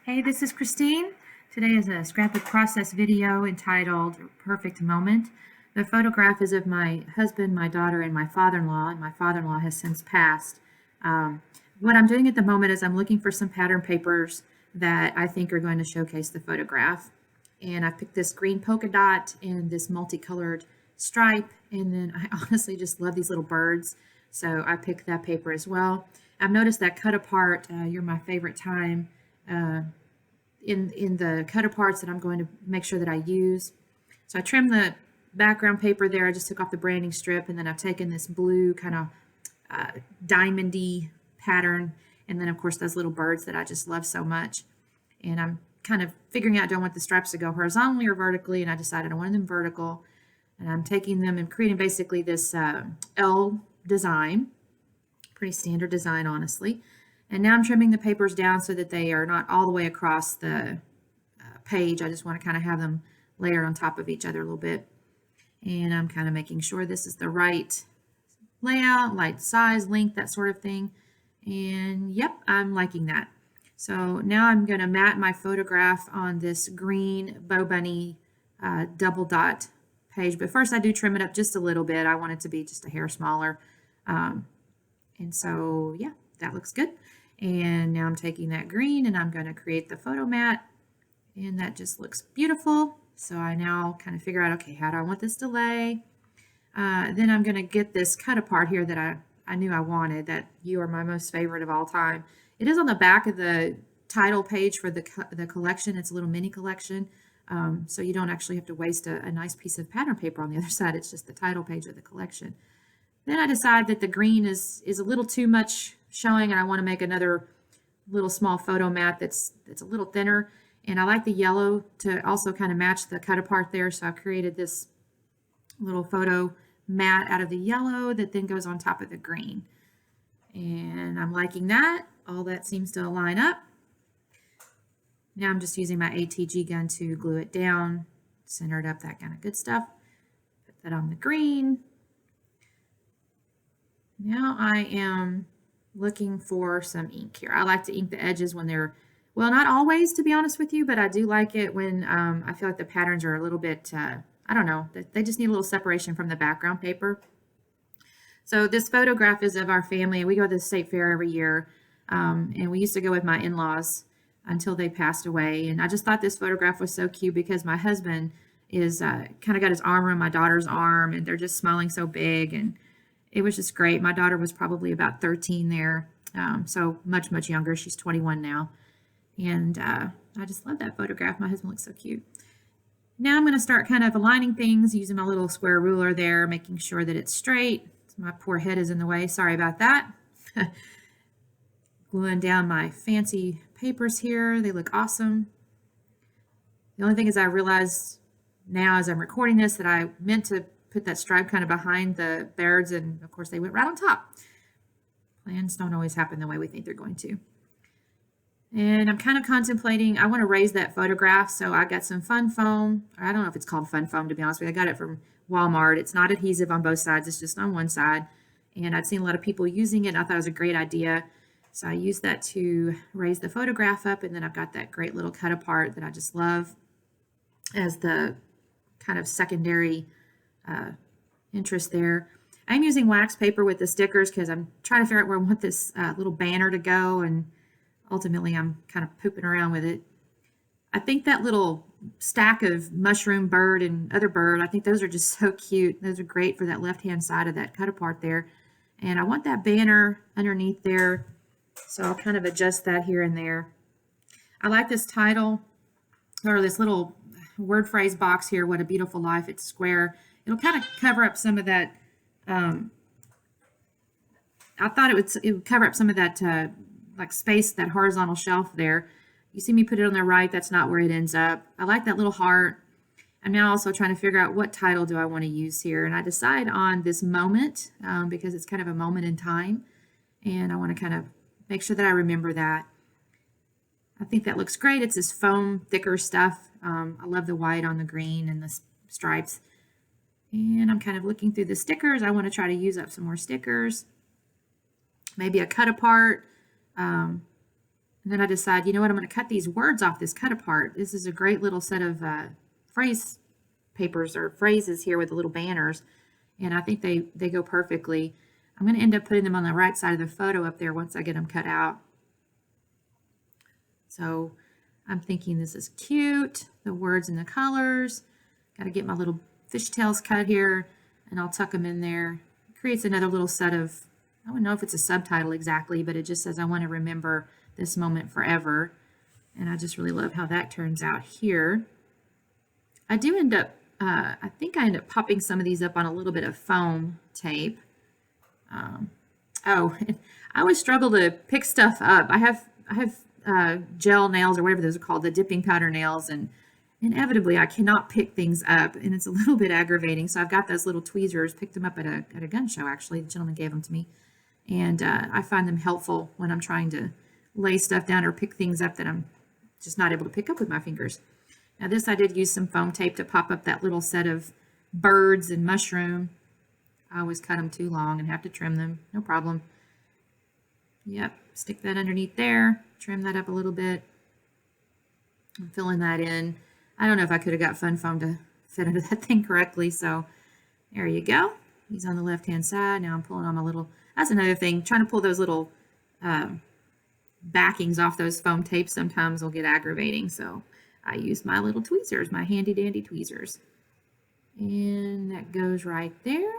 Hey, this is Christine. Today is a scrapbook process video entitled Perfect Moment. The photograph is of my husband, my daughter, and my father-in-law, and my father-in-law has since passed. What I'm doing at the moment is I'm looking for some pattern papers that I think are going to showcase the photograph. And I picked this green polka dot and this multicolored stripe, and then I honestly just love these little birds, so I picked that paper as well. I've noticed that cut apart, you're my favorite time, in the cut aparts that I'm going to make sure that I use. So I trimmed the background paper there. I just took off the branding strip, and then I've taken this blue kind of diamondy pattern, and then of course those little birds that I just love so much. And I'm kind of figuring out, do I want the stripes to go horizontally or vertically, and I decided I wanted them vertical. And I'm taking them and creating basically this L design, pretty standard design honestly. And now I'm trimming the papers down so that they are not all the way across the page. I just want to kind of have them layered on top of each other a little bit. And I'm kind of making sure this is the right layout, right size, length, that sort of thing. And yep, I'm liking that. So now I'm going to mat my photograph on this green Bow Bunny double dot page. But first I do trim it up just a little bit. I want it to be just a hair smaller. And so, yeah, that looks good. And now I'm taking that green and I'm going to create the photo mat, and that just looks beautiful. So I now kind of figure out, okay, how do I want this to lay? Then I'm going to get this cut apart here that I knew I wanted, that you are my most favorite of all time. It is on the back of the title page for the collection. It's a little mini collection. So you don't actually have to waste a nice piece of pattern paper on the other side. It's just the title page of the collection. Then I decide that the green is a little too much showing, and I want to make another little small photo mat that's a little thinner. And I like the yellow to also kind of match the cut apart there. So I created this little photo mat out of the yellow that then goes on top of the green. And I'm liking that. All that seems to line up. Now I'm just using my ATG gun to glue it down, center it up, that kind of good stuff. Put that on the green. Now I am looking for some ink here. I like to ink the edges when they're, well, not always, to be honest with you, but I do like it when I feel like the patterns are a little bit, I don't know, they just need a little separation from the background paper. So this photograph is of our family. We go to the state fair every year, and we used to go with my in-laws until they passed away. And I just thought this photograph was so cute because my husband is kind of got his arm around my daughter's arm, and they're just smiling so big, and it was just great. My daughter was probably about 13 there, so much, much younger. She's 21 now. And I just love that photograph. My husband looks so cute. Now I'm going to start kind of aligning things using my little square ruler there, making sure that it's straight. My poor head is in the way. Sorry about that. Gluing down my fancy papers here. They look awesome. The only thing is I realized now as I'm recording this that I meant to put that stripe kind of behind the birds, and of course they went right on top. Plans don't always happen the way we think they're going to. And I'm kind of contemplating, I want to raise that photograph, so I got some fun foam. I don't know if it's called fun foam, to be honest with you. I got it from Walmart. It's not adhesive on both sides, it's just on one side. And I'd seen a lot of people using it, and I thought it was a great idea. So I used that to raise the photograph up, and then I've got that great little cut apart that I just love as the kind of secondary interest there. I'm using wax paper with the stickers because I'm trying to figure out where I want this little banner to go, and ultimately I'm kind of pooping around with it. I think that little stack of mushroom bird and other bird, I think those are just so cute. Those are great for that left-hand side of that cut apart there. And I want that banner underneath there, so I'll kind of adjust that here and there. I like this title, or this little word phrase box here, What a Beautiful Life. It's square. It'll kind of cover up some of that. I thought it would cover up some of that like space, that horizontal shelf there. You see me put it on the right. That's not where it ends up. I like that little heart. I'm now also trying to figure out what title do I want to use here. And I decide on this moment because it's kind of a moment in time. And I want to kind of make sure that I remember that. I think that looks great. It's this foam, thicker stuff. I love the white on the green and the stripes. And I'm kind of looking through the stickers. I want to try to use up some more stickers. Maybe a cut apart. And then I decide, you know what, I'm going to cut these words off this cut apart. This is a great little set of phrase papers or phrases here with the little banners. And I think they go perfectly. I'm going to end up putting them on the right side of the photo up there once I get them cut out. So I'm thinking this is cute, the words and the colors. Got to get my little fishtails cut here, and I'll tuck them in there. It creates another little set of, I don't know if it's a subtitle exactly, but it just says I want to remember this moment forever. And I just really love how that turns out here. I do end up, I think I end up popping some of these up on a little bit of foam tape. Oh, I always struggle to pick stuff up. I have gel nails or whatever those are called, the dipping powder nails, and inevitably I cannot pick things up, and it's a little bit aggravating. So I've got those little tweezers, picked them up at a gun show actually. The gentleman gave them to me, and I find them helpful when I'm trying to lay stuff down or pick things up that I'm just not able to pick up with my fingers. Now this, I did use some foam tape to pop up that little set of birds and mushroom. I always cut them too long and have to trim them, no problem. Yep, stick that underneath there, trim that up a little bit. I'm filling that in. I don't know if I could have got fun foam to fit into that thing correctly, so there you go. He's on the left-hand side. Now I'm pulling on my little, that's another thing, trying to pull those little backings off those foam tapes sometimes will get aggravating, so I use my little tweezers, my handy-dandy tweezers. And that goes right there.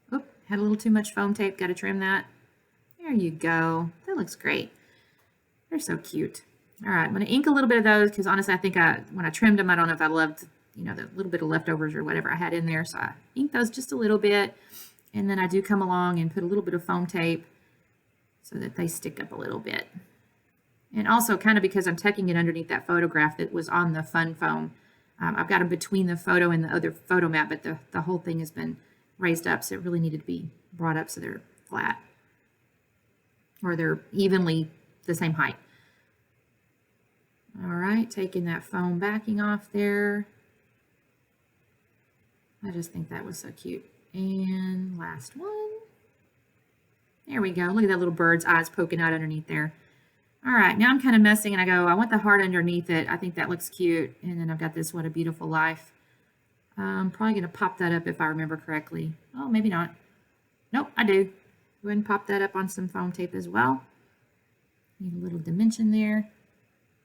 Oh, had a little too much foam tape, got to trim that. There you go. That looks great. They're so cute. All right, I'm going to ink a little bit of those because honestly, I think when I trimmed them, I don't know if I loved, you know, the little bit of leftovers or whatever I had in there. So I inked those just a little bit. And then I do come along and put a little bit of foam tape so that they stick up a little bit. And also kind of because I'm tucking it underneath that photograph that was on the fun foam. I've got them between the photo and the other photo mat, but the whole thing has been raised up. So it really needed to be brought up so they're flat. Or they're evenly the same height. All right, taking that foam backing off there. I just think that was so cute. And last one. There we go. Look at that little bird's eyes poking out underneath there. All right, now I'm kind of messing and I go, I want the heart underneath it. I think that looks cute. And then I've got this What a Beautiful Life. I'm probably going to pop that up if I remember correctly. Oh, maybe not. Nope, I do. Go ahead and pop that up on some foam tape as well. Need a little dimension there.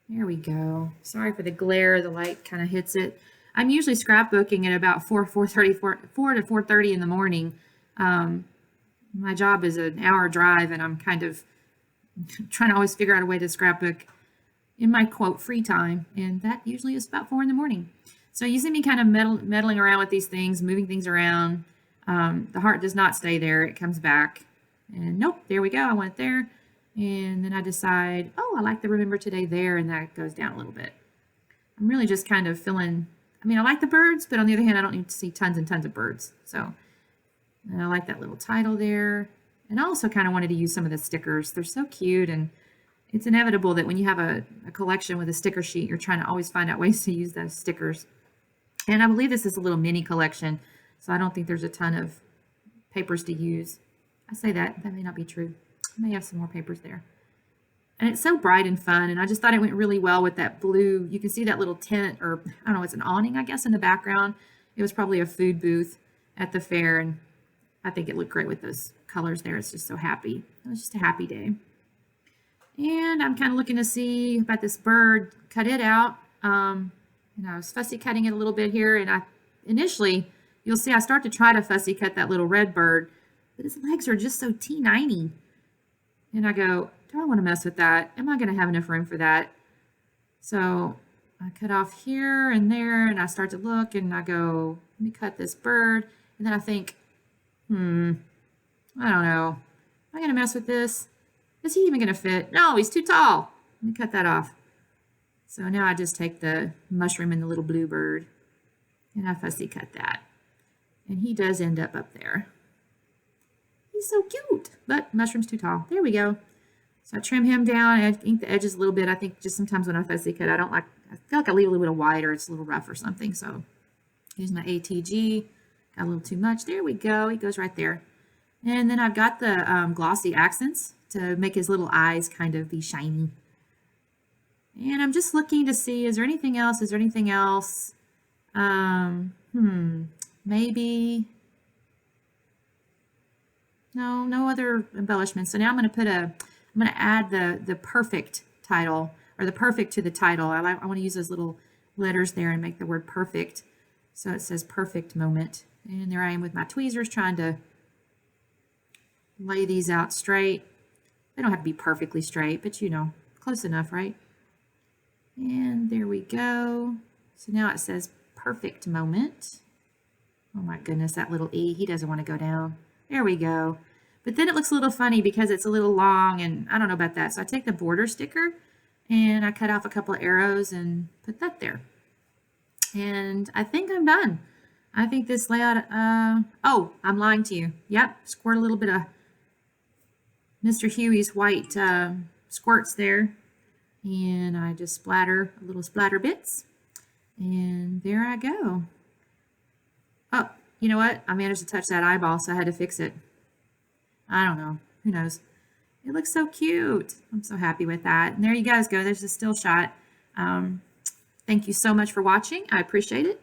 There we go. Sorry for the glare. The light kind of hits it. I'm usually scrapbooking at about 4 to 4:30 in the morning. My job is an hour drive, and I'm kind of trying to always figure out a way to scrapbook in my, quote, free time. And that usually is about 4 in the morning. So you see me kind of meddling around with these things, moving things around. The heart does not stay there. It comes back. And nope, there we go. I want it there. And then I decide, oh, I like the Remember Today there, and that goes down a little bit. I'm really just kind of feeling, I mean, I like the birds, but on the other hand, I don't need to see tons and tons of birds. So, and I like that little title there. And I also kind of wanted to use some of the stickers. They're so cute, and it's inevitable that when you have a collection with a sticker sheet, you're trying to always find out ways to use those stickers. And I believe this is a little mini collection, so I don't think there's a ton of papers to use. I say that may not be true. I may have some more papers there. And it's so bright and fun, and I just thought it went really well with that blue. You can see that little tent, or I don't know, it's an awning, I guess, in the background. It was probably a food booth at the fair, and I think it looked great with those colors there. It's just so happy. It was just a happy day. And I'm kind of looking to see about this bird, cut it out. And I was fussy cutting it a little bit here, and initially, you'll see I start to try to fussy cut that little red bird, but his legs are just so teeny. And I go, do I want to mess with that? Am I going to have enough room for that? So I cut off here and there, and I start to look, and I go, let me cut this bird. And then I think, I don't know. Am I going to mess with this? Is he even going to fit? No, he's too tall. Let me cut that off. So now I just take the mushroom and the little blue bird, and I fussy cut that. And he does end up there. He's so cute, but mushroom's too tall. There we go. So I trim him down, I ink the edges a little bit. I think just sometimes when I fussy cut, I feel like I leave a little bit of white, or it's a little rough or something. So use my ATG, got a little too much. There we go, he goes right there. And then I've got the glossy accents to make his little eyes kind of be shiny. And I'm just looking to see, is there anything else? Is there anything else? Maybe, no other embellishments. So now I'm going to add the perfect title, or the perfect to the title. I want to use those little letters there and make the word perfect. So it says perfect moment. And there I am with my tweezers trying to lay these out straight. They don't have to be perfectly straight, but close enough, right? And there we go. So now it says perfect moment. Oh my goodness, that little E, he doesn't want to go down. There we go. But then it looks a little funny because it's a little long, and I don't know about that. So I take the border sticker and I cut off a couple of arrows and put that there. And I think I'm done. I think this layout, oh, I'm lying to you. Yep, squirt a little bit of Mr. Huey's white squirts there. And I just splatter a little splatter bits. And there I go. Oh, you know what? I managed to touch that eyeball, so I had to fix it. I don't know. Who knows? It looks so cute. I'm so happy with that. And there you guys go. There's a still shot. Thank you so much for watching. I appreciate it.